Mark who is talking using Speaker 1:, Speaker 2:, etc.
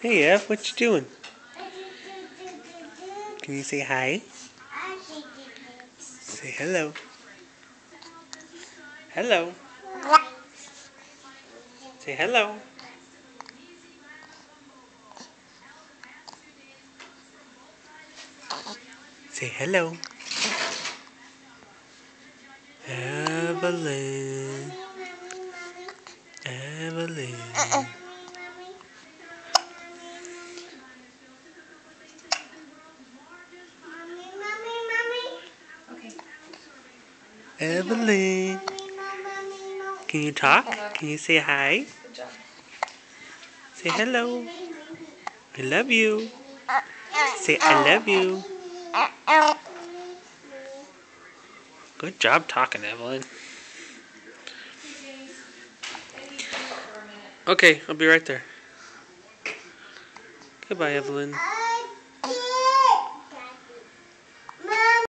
Speaker 1: Hey Ev, what you doing? Can you say hi? Say hello. Hello. Say hello. Say hello. Evelyn. Evelyn. Evelyn. Can you talk? Can you say hi? Say hello. I love you. Say I love you. Good job talking, Evelyn. Okay, I'll be right there. Goodbye, Evelyn.